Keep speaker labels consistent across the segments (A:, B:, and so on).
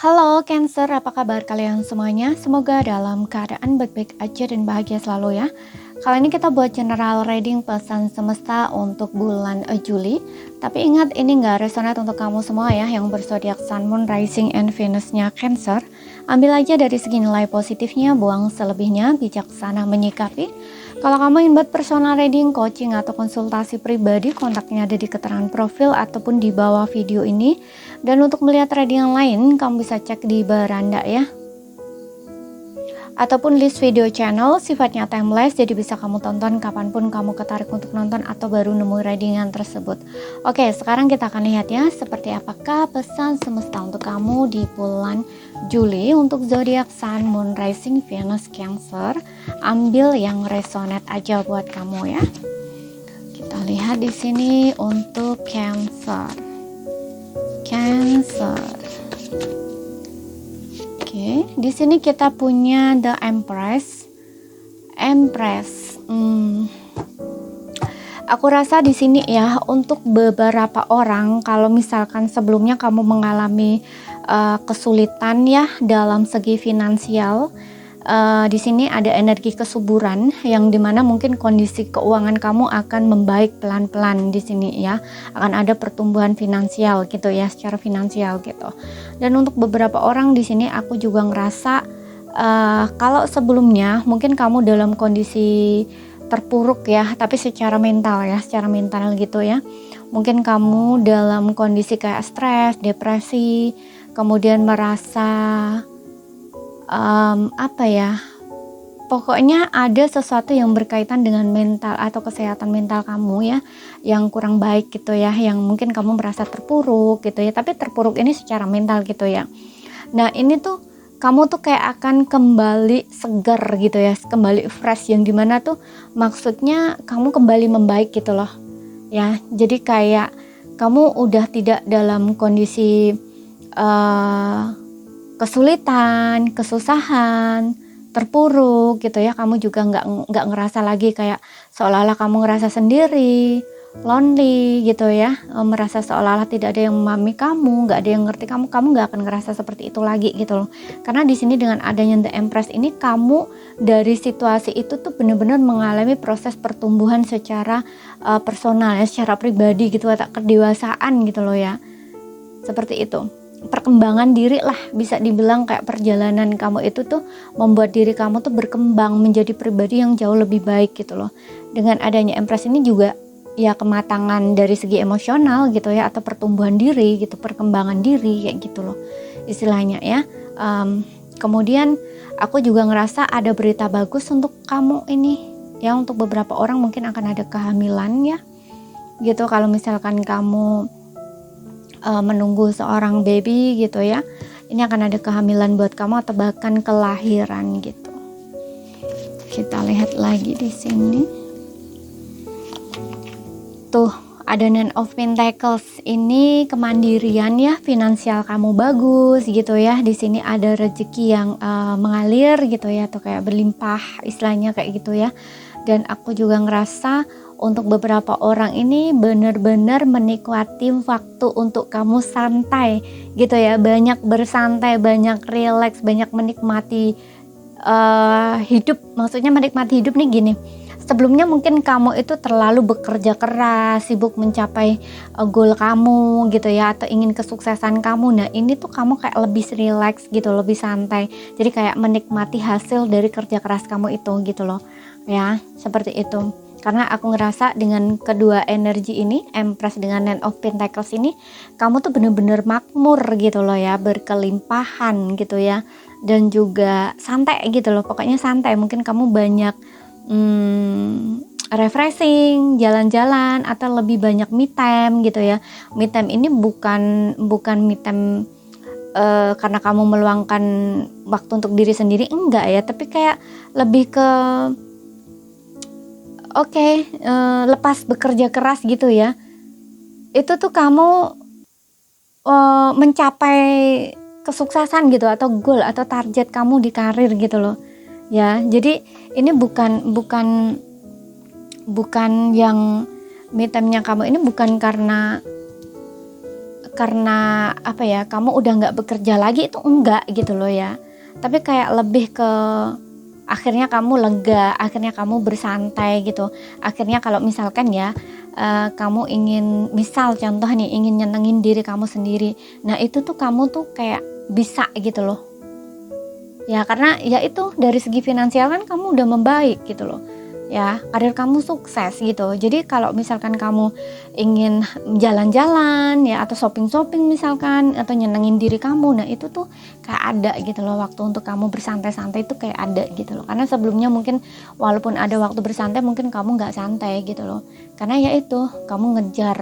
A: Halo Cancer, apa kabar kalian semuanya? Semoga dalam keadaan baik-baik aja dan bahagia selalu ya. Kali ini kita buat general reading pesan semesta untuk bulan Juli. Tapi ingat ini nggak resonate untuk kamu semua ya yang berzodiak Sun, Moon, Rising, and Venus-nya Cancer. Ambil aja dari segi nilai positifnya, buang selebihnya, bijaksana menyikapi. Kalau kamu ingin buat personal reading, coaching, atau konsultasi pribadi, kontaknya ada di keterangan profil ataupun di bawah video ini. Dan untuk melihat reading yang lain, kamu bisa cek di beranda ya. Ataupun list video channel, sifatnya timeless, jadi bisa kamu tonton kapanpun kamu ketarik untuk nonton atau baru nemu readingan tersebut. Oke, sekarang kita akan lihat ya, seperti apakah pesan semesta untuk kamu di bulan Juli untuk zodiak Sun, Moon, Rising, Venus, Cancer. Ambil yang resonate aja buat kamu ya. Kita lihat di sini untuk Cancer. Oke, di sini kita punya The Empress. Aku rasa di sini ya untuk beberapa orang kalau misalkan sebelumnya kamu mengalami kesulitan ya dalam segi finansial. Di sini ada energi kesuburan yang dimana mungkin kondisi keuangan kamu akan membaik pelan-pelan di sini ya, akan ada pertumbuhan finansial gitu ya, secara finansial gitu. Dan untuk beberapa orang di sini aku juga ngerasa kalau sebelumnya mungkin kamu dalam kondisi terpuruk ya, tapi secara mental gitu ya. Mungkin kamu dalam kondisi kayak stres, depresi, kemudian merasa pokoknya ada sesuatu yang berkaitan dengan mental atau kesehatan mental kamu ya, yang kurang baik gitu ya, yang mungkin kamu merasa terpuruk gitu ya, tapi terpuruk ini secara mental gitu ya. Nah ini tuh kamu tuh kayak akan kembali segar gitu ya, kembali fresh, yang dimana tuh maksudnya kamu kembali membaik gitu loh ya. Jadi kayak kamu udah tidak dalam kondisi kesulitan, kesusahan, terpuruk gitu ya. Kamu juga nggak ngerasa lagi kayak seolah-olah kamu ngerasa sendiri, lonely gitu ya, merasa seolah-olah tidak ada yang memahami kamu, nggak ada yang ngerti kamu nggak akan ngerasa seperti itu lagi gitu loh. Karena di sini dengan adanya The Empress ini, kamu dari situasi itu tuh benar-benar mengalami proses pertumbuhan secara personal ya, secara pribadi gitu, atau kedewasaan gitu loh ya, seperti itu. Perkembangan diri lah, bisa dibilang kayak perjalanan kamu itu tuh membuat diri kamu tuh berkembang menjadi pribadi yang jauh lebih baik gitu loh. Dengan adanya Empress ini juga ya kematangan dari segi emosional gitu ya, atau pertumbuhan diri gitu, perkembangan diri kayak gitu loh istilahnya ya. Kemudian aku juga ngerasa ada berita bagus untuk kamu ini ya. Untuk beberapa orang mungkin akan ada kehamilan ya gitu, kalau misalkan kamu menunggu seorang baby gitu ya, ini akan ada kehamilan buat kamu atau bahkan kelahiran gitu. Kita lihat lagi di sini. Tuh, ada Nine of Pentacles, ini kemandirian ya, finansial kamu bagus gitu ya. Di sini ada rezeki yang mengalir gitu ya, atau kayak berlimpah istilahnya kayak gitu ya. Dan aku juga ngerasa untuk beberapa orang ini benar-benar menikmati waktu untuk kamu santai gitu ya, banyak bersantai, banyak relax, banyak menikmati hidup. Maksudnya menikmati hidup nih gini, sebelumnya mungkin kamu itu terlalu bekerja keras, sibuk mencapai goal kamu gitu ya, atau ingin kesuksesan kamu. Nah ini tuh kamu kayak lebih relax gitu, lebih santai, jadi kayak menikmati hasil dari kerja keras kamu itu gitu loh ya, seperti itu. Karena aku ngerasa dengan kedua energi ini, Empress dengan Nine of Pentacles ini, kamu tuh bener-bener makmur gitu loh ya, berkelimpahan gitu ya, dan juga santai gitu loh, pokoknya santai. Mungkin kamu banyak refreshing, jalan-jalan, atau lebih banyak me time gitu ya. Me time ini bukan me time karena kamu meluangkan waktu untuk diri sendiri, enggak ya, tapi kayak lebih ke lepas bekerja keras gitu ya, itu tuh kamu mencapai kesuksesan gitu, atau goal atau target kamu di karir gitu loh ya. Jadi ini bukan yang me time-nya kamu ini bukan karena karena apa ya, kamu udah nggak bekerja lagi, itu enggak gitu loh ya. Tapi kayak lebih ke akhirnya kamu lega, akhirnya kamu bersantai gitu. Akhirnya kalau misalkan ya kamu ingin, misal contoh nih, ingin nyenengin diri kamu sendiri, nah itu tuh kamu tuh kayak bisa gitu loh ya, karena ya itu dari segi finansial kan kamu udah membaik gitu loh ya, karir kamu sukses gitu. Jadi kalau misalkan kamu ingin jalan-jalan ya, atau shopping-shopping misalkan, atau nyenengin diri kamu, nah itu tuh kayak ada gitu loh waktu untuk kamu bersantai-santai, itu kayak ada gitu loh. Karena sebelumnya mungkin walaupun ada waktu bersantai, mungkin kamu nggak santai gitu loh, karena ya itu kamu ngejar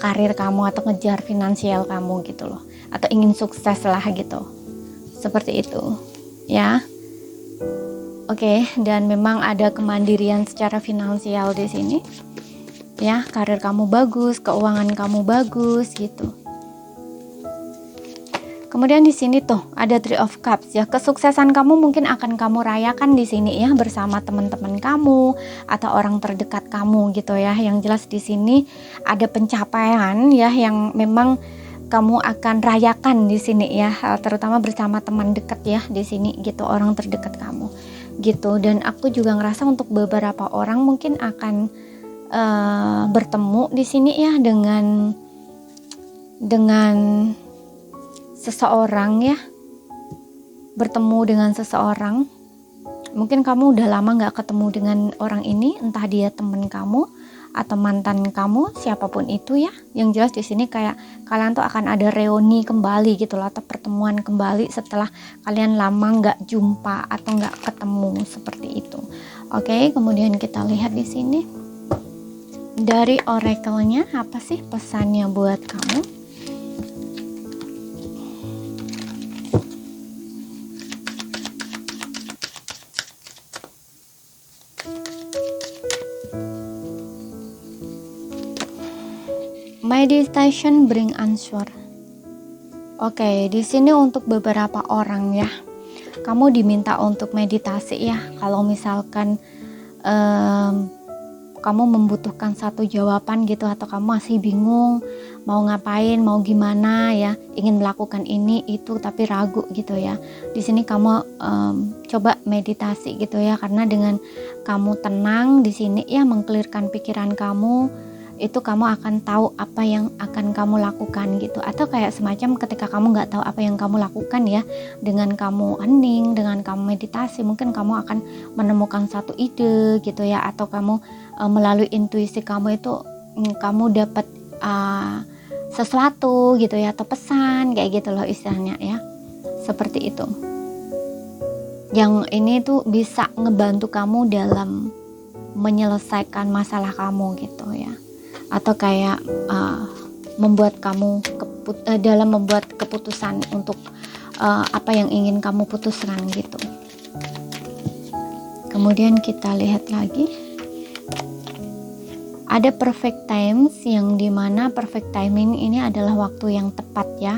A: karir kamu atau ngejar finansial kamu gitu loh, atau ingin sukses lah gitu, seperti itu ya. Oke, dan memang ada kemandirian secara finansial di sini ya. Karir kamu bagus, keuangan kamu bagus gitu. Kemudian di sini tuh ada Three of Cups ya. Kesuksesan kamu mungkin akan kamu rayakan di sini ya, bersama teman-teman kamu atau orang terdekat kamu gitu ya. Yang jelas di sini ada pencapaian ya yang memang kamu akan rayakan di sini ya, terutama bersama teman dekat ya di sini gitu, orang terdekat kamu gitu. Dan aku juga ngerasa untuk beberapa orang mungkin akan bertemu di sini ya dengan seseorang ya, bertemu dengan seseorang. Mungkin kamu udah lama nggak ketemu dengan orang ini, entah dia teman kamu atau mantan kamu, siapapun itu ya. Yang jelas di sini kayak kalian tuh akan ada reuni kembali gitu loh, atau pertemuan kembali setelah kalian lama nggak jumpa atau nggak ketemu, seperti itu. Oke, kemudian kita lihat di sini dari oracle-nya apa sih pesannya buat kamu. Meditation bring answer. Oke, di sini untuk beberapa orang ya, kamu diminta untuk meditasi ya. Kalau misalkan kamu membutuhkan satu jawaban gitu, atau kamu masih bingung mau ngapain, mau gimana ya, ingin melakukan ini itu tapi ragu gitu ya. Di sini kamu coba meditasi gitu ya, karena dengan kamu tenang di sini ya, mengklirkan pikiran kamu, itu kamu akan tahu apa yang akan kamu lakukan gitu. Atau kayak semacam ketika kamu nggak tahu apa yang kamu lakukan ya, dengan kamu hening, dengan kamu meditasi, mungkin kamu akan menemukan satu ide gitu ya, atau kamu melalui intuisi kamu itu kamu dapat sesuatu gitu ya, atau pesan kayak gitu loh istilahnya ya, seperti itu. Yang ini tuh bisa ngebantu kamu dalam menyelesaikan masalah kamu gitu ya, atau kayak membuat kamu dalam membuat keputusan untuk apa yang ingin kamu putuskan gitu. Kemudian kita lihat lagi ada perfect times, yang dimana perfect timing ini adalah waktu yang tepat ya.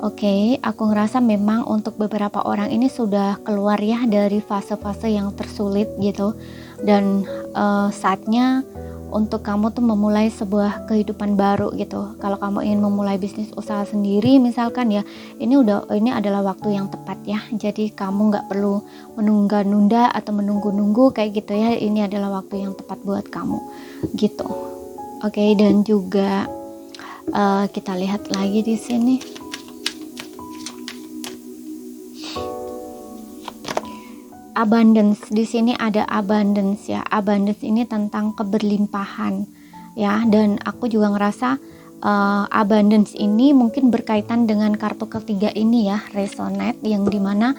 A: Oke, aku ngerasa memang untuk beberapa orang ini sudah keluar ya dari fase-fase yang tersulit gitu, dan saatnya untuk kamu tuh memulai sebuah kehidupan baru gitu. Kalau kamu ingin memulai bisnis usaha sendiri misalkan ya, ini adalah waktu yang tepat ya. Jadi kamu nggak perlu menunda-nunda atau menunggu-nunggu kayak gitu ya. Ini adalah waktu yang tepat buat kamu gitu. Oke, dan juga kita lihat lagi di sini. Abundance, di sini ada abundance ya. Abundance ini tentang keberlimpahan ya, dan aku juga ngerasa abundance ini mungkin berkaitan dengan kartu ketiga ini ya, resonate, yang dimana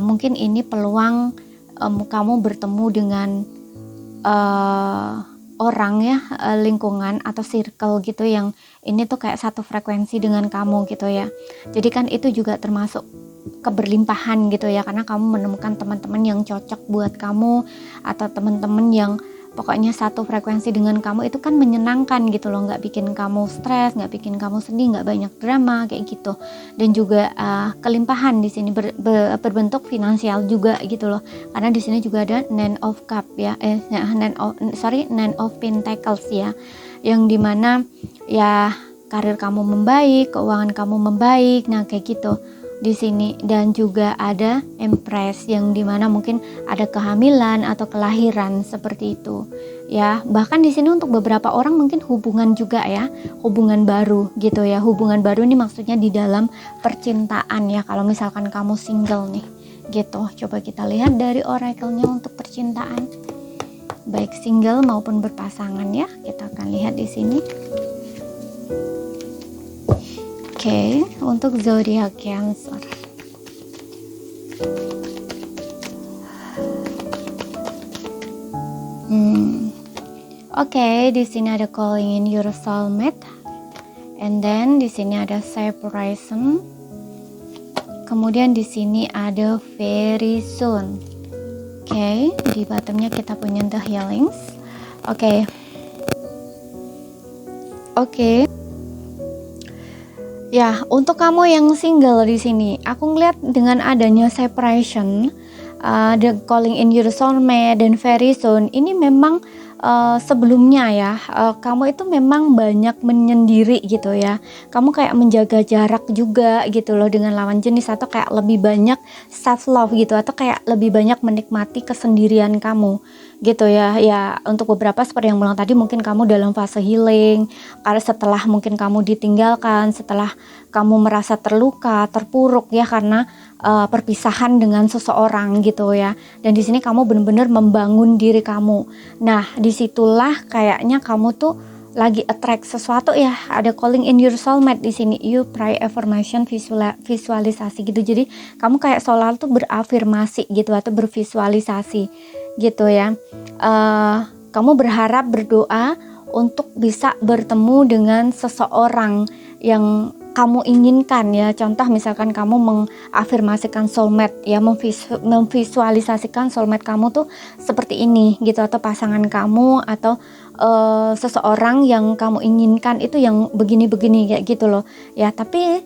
A: mungkin ini peluang kamu bertemu dengan orang ya, lingkungan atau circle gitu, yang ini tuh kayak satu frekuensi dengan kamu gitu ya. Jadi kan itu juga termasuk keberlimpahan gitu ya, karena kamu menemukan teman-teman yang cocok buat kamu, atau teman-teman yang pokoknya satu frekuensi dengan kamu. Itu kan menyenangkan gitu loh, nggak bikin kamu stres, nggak bikin kamu sedih, nggak banyak drama kayak gitu. Dan juga kelimpahan di sini berbentuk finansial juga gitu loh, karena di sini juga ada Nine of Cup ya, Nine of Pentacles ya, yang dimana ya karir kamu membaik, keuangan kamu membaik, nah kayak gitu di sini. Dan juga ada Empress yang dimana mungkin ada kehamilan atau kelahiran seperti itu ya. Bahkan di sini untuk beberapa orang mungkin hubungan juga ya, hubungan baru gitu ya. Hubungan baru ini maksudnya di dalam percintaan ya, kalau misalkan kamu single nih gitu. Coba kita lihat dari oracle-nya untuk percintaan, baik single maupun berpasangan ya. Kita akan lihat di sini. Oke, untuk zodiak Cancer. Oke, di sini ada calling in your soulmate, and then di sini ada separation. Kemudian di sini ada very soon. Oke, di bottomnya kita punya the healings. Oke. Ya, untuk kamu yang single di sini, aku ngeliat dengan adanya separation, the calling in your soulmate dan very soon, ini memang sebelumnya ya, kamu itu memang banyak menyendiri gitu ya. Kamu kayak menjaga jarak juga gitu loh dengan lawan jenis, atau kayak lebih banyak self love gitu, atau kayak lebih banyak menikmati kesendirian kamu gitu ya. Ya, untuk beberapa seperti yang bilang tadi, mungkin kamu dalam fase healing karena setelah mungkin kamu ditinggalkan, setelah kamu merasa terluka, terpuruk ya karena perpisahan dengan seseorang gitu ya. Dan di sini kamu benar-benar membangun diri kamu. Nah, disitulah kayaknya kamu tuh lagi attract sesuatu ya. Ada calling in your soulmate di sini. You pray affirmation, visualisasi gitu. Jadi kamu kayak seolah tuh berafirmasi gitu atau bervisualisasi gitu ya. Kamu berharap, berdoa untuk bisa bertemu dengan seseorang yang kamu inginkan ya. Contoh misalkan kamu mengafirmasikan soulmate ya, memvisualisasikan soulmate kamu tuh seperti ini gitu, atau pasangan kamu, atau seseorang yang kamu inginkan itu yang begini-begini kayak gitu loh ya. Tapi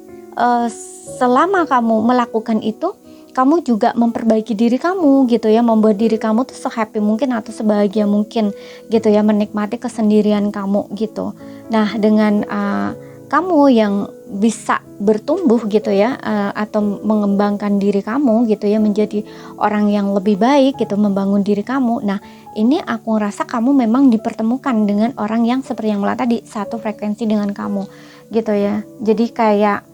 A: selama kamu melakukan itu, kamu juga memperbaiki diri kamu gitu ya, membuat diri kamu tuh se-happy mungkin atau sebahagia mungkin gitu ya, menikmati kesendirian kamu gitu. Nah, dengan kamu yang bisa bertumbuh gitu ya, atau mengembangkan diri kamu gitu ya, menjadi orang yang lebih baik gitu, membangun diri kamu. Nah, ini aku ngerasa kamu memang dipertemukan dengan orang yang seperti yang mulai tadi, satu frekuensi dengan kamu gitu ya. Jadi kayak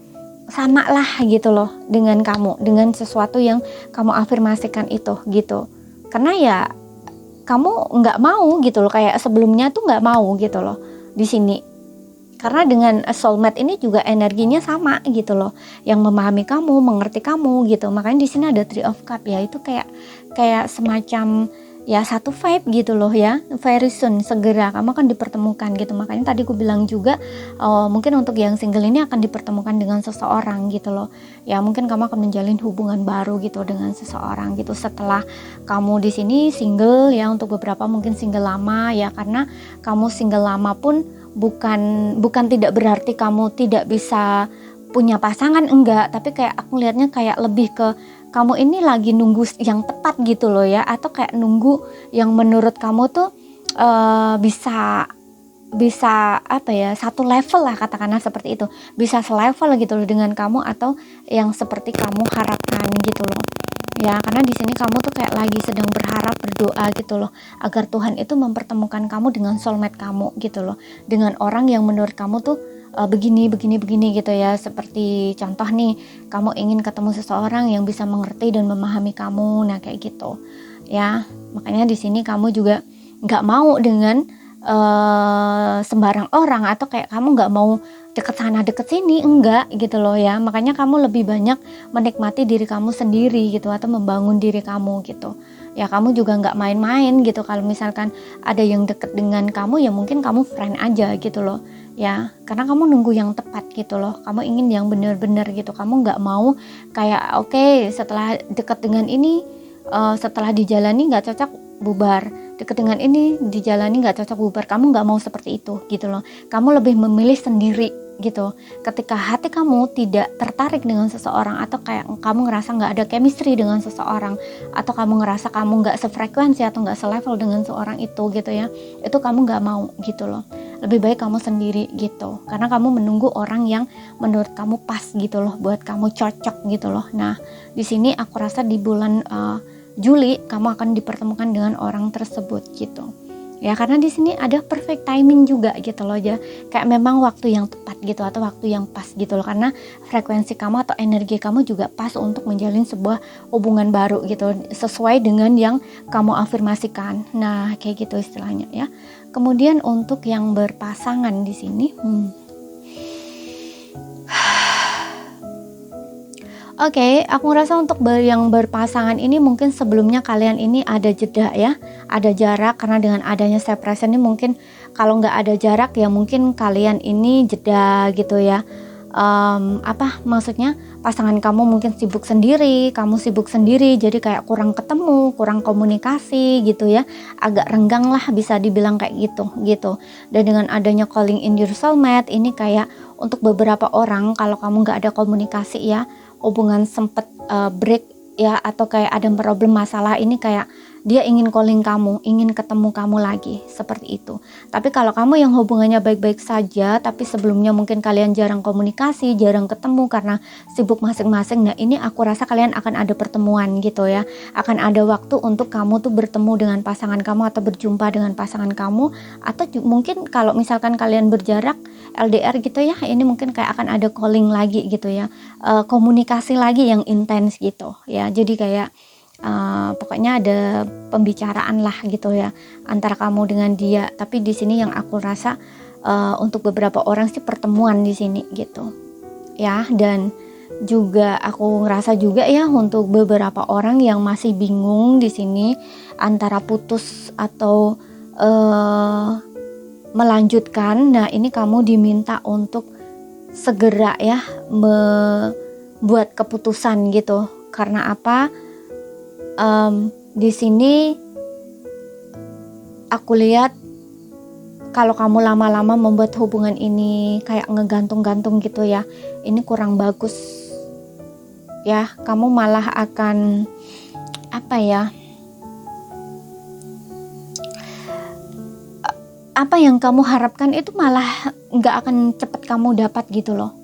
A: sama lah gitu loh dengan kamu, dengan sesuatu yang kamu afirmasikan itu gitu. Karena ya kamu nggak mau gitu loh, kayak sebelumnya tuh nggak mau gitu loh di sini. Karena dengan soulmate ini juga energinya sama gitu loh, yang memahami kamu, mengerti kamu gitu. Makanya di sini ada Three of Cups ya, itu kayak semacam ya satu vibe gitu loh ya. Very soon, segera kamu akan dipertemukan gitu. Makanya tadi aku bilang juga mungkin untuk yang single ini akan dipertemukan dengan seseorang gitu loh. Ya mungkin kamu akan menjalin hubungan baru gitu dengan seseorang gitu setelah kamu di sini single ya. Untuk beberapa mungkin single lama ya, karena kamu single lama pun bukan tidak berarti kamu tidak bisa punya pasangan, enggak, tapi kayak aku lihatnya kayak lebih ke kamu ini lagi nunggu yang tepat gitu loh ya, atau kayak nunggu yang menurut kamu tuh bisa apa ya, satu level lah katakanlah seperti itu, bisa selevel gitu loh dengan kamu, atau yang seperti kamu harapkan gitu loh ya. Karena di sini kamu tuh kayak lagi sedang berharap, berdoa gitu loh, agar Tuhan itu mempertemukan kamu dengan soulmate kamu gitu loh, dengan orang yang menurut kamu tuh begini gitu ya. Seperti contoh nih, kamu ingin ketemu seseorang yang bisa mengerti dan memahami kamu, nah kayak gitu ya. Makanya di sini kamu juga nggak mau dengan sembarang orang, atau kayak kamu nggak mau deket sana deket sini, enggak gitu loh ya. Makanya kamu lebih banyak menikmati diri kamu sendiri gitu, atau membangun diri kamu gitu ya. Kamu juga nggak main-main gitu. Kalau misalkan ada yang deket dengan kamu ya mungkin kamu friend aja gitu loh ya, karena kamu nunggu yang tepat gitu loh. Kamu ingin yang benar-benar gitu. Kamu nggak mau kayak oke, setelah deket dengan ini, setelah dijalani nggak cocok, bubar. Deket dengan ini, dijalani nggak cocok, bubar. Kamu nggak mau seperti itu gitu loh. Kamu lebih memilih sendiri gitu. Ketika hati kamu tidak tertarik dengan seseorang, atau kayak kamu ngerasa nggak ada chemistry dengan seseorang, atau kamu ngerasa kamu nggak sefrekuensi atau nggak selevel dengan seorang itu gitu ya, itu kamu nggak mau gitu loh. lebih baik kamu sendiri gitu, karena kamu menunggu orang yang menurut kamu pas gitu loh, buat kamu cocok gitu loh. Nah di sini aku rasa di bulan Juli kamu akan dipertemukan dengan orang tersebut gitu ya, karena di sini ada perfect timing juga gitu loh ya, kayak memang waktu yang tepat gitu atau waktu yang pas gitu loh, karena frekuensi kamu atau energi kamu juga pas untuk menjalin sebuah hubungan baru gitu, sesuai dengan yang kamu afirmasikan. Nah kayak gitu istilahnya ya. Kemudian untuk yang berpasangan di sini, Oke, aku ngerasa untuk yang berpasangan ini mungkin sebelumnya kalian ini ada jeda ya, ada jarak, karena dengan adanya separation ini mungkin kalau nggak ada jarak ya mungkin kalian ini jeda gitu ya. Maksudnya pasangan kamu mungkin sibuk sendiri, kamu sibuk sendiri, jadi kayak kurang ketemu, kurang komunikasi gitu ya, agak renggang lah bisa dibilang kayak gitu. Dan dengan adanya calling in your soulmate ini kayak untuk beberapa orang kalau kamu nggak ada komunikasi ya, hubungan sempet break ya, atau kayak ada problem masalah ini kayak dia ingin calling kamu, ingin ketemu kamu lagi, seperti itu. Tapi kalau kamu yang hubungannya baik-baik saja, tapi sebelumnya mungkin kalian jarang komunikasi, jarang ketemu karena sibuk masing-masing, nah ini aku rasa kalian akan ada pertemuan gitu ya, akan ada waktu untuk kamu tuh bertemu dengan pasangan kamu atau berjumpa dengan pasangan kamu, atau mungkin kalau misalkan kalian berjarak LDR gitu ya, ini mungkin kayak akan ada calling lagi gitu ya, komunikasi lagi yang intens gitu ya, jadi kayak pokoknya ada pembicaraan lah gitu ya antara kamu dengan dia. Tapi di sini yang aku rasa untuk beberapa orang sih pertemuan di sini gitu ya. Dan juga aku ngerasa juga ya untuk beberapa orang yang masih bingung di sini antara putus atau melanjutkan. Nah ini kamu diminta untuk segera ya membuat keputusan gitu. Karena apa? Di sini aku lihat kalau kamu lama-lama membuat hubungan ini kayak ngegantung-gantung gitu ya, ini kurang bagus ya. Kamu malah akan apa yang kamu harapkan itu malah nggak akan cepet kamu dapat gitu loh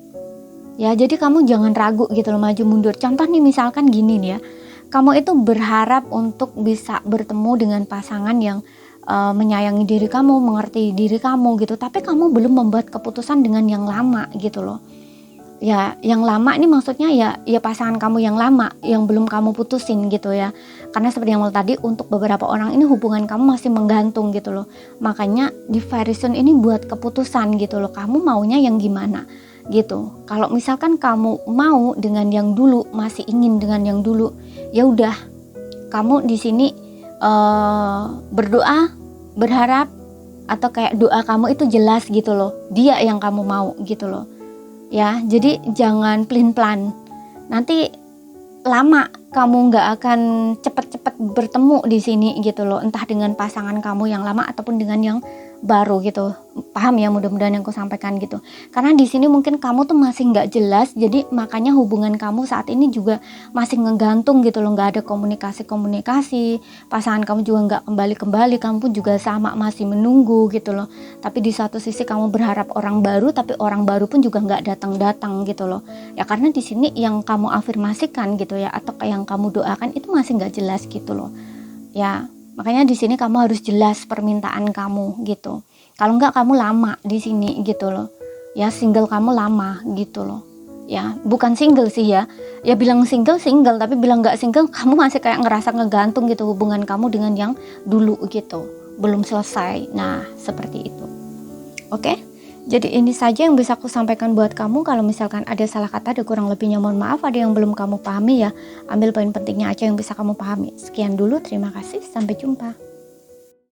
A: ya. Jadi kamu jangan ragu gitu loh, maju mundur. Contoh nih misalkan gini nih ya, kamu itu berharap untuk bisa bertemu dengan pasangan yang menyayangi diri kamu, mengerti diri kamu gitu, tapi kamu belum membuat keputusan dengan yang lama gitu loh ya. Yang lama ini maksudnya ya pasangan kamu yang lama yang belum kamu putusin gitu ya, karena seperti yang tadi untuk beberapa orang ini hubungan kamu masih menggantung gitu loh. Makanya di variation ini buat keputusan gitu loh, kamu maunya yang gimana gitu. Kalau misalkan kamu mau dengan yang dulu, masih ingin dengan yang dulu, ya udah kamu di sini berdoa, berharap, atau kayak doa kamu itu jelas gitu loh, dia yang kamu mau gitu loh ya. Jadi jangan pelin-pelan, nanti lama kamu nggak akan cepet-cepet bertemu di sini gitu loh, entah dengan pasangan kamu yang lama ataupun dengan yang baru gitu. Paham ya, mudah-mudahan yang aku sampaikan gitu. Karena di sini mungkin kamu tuh masih nggak jelas, jadi makanya hubungan kamu saat ini juga masih ngegantung gitu loh, nggak ada komunikasi, pasangan kamu juga nggak kembali, kamu pun juga sama masih menunggu gitu loh. Tapi di satu sisi kamu berharap orang baru, tapi orang baru pun juga nggak datang gitu loh ya, karena di sini yang kamu afirmasikan gitu ya, atau yang kamu doakan itu masih nggak jelas gitu loh ya. Makanya di sini kamu harus jelas permintaan kamu gitu. Kalau enggak kamu lama di sini gitu loh. Ya single kamu lama gitu loh. Ya, bukan single sih ya. Ya bilang single, tapi bilang enggak single kamu masih kayak ngerasa ngegantung gitu hubungan kamu dengan yang dulu gitu. Belum selesai. Nah, seperti itu. Oke? Jadi ini saja yang bisa aku sampaikan buat kamu. Kalau misalkan ada salah kata, ada kurang lebihnya mohon maaf. Ada yang belum kamu pahami ya, ambil poin pentingnya aja yang bisa kamu pahami. Sekian dulu, terima kasih, sampai jumpa.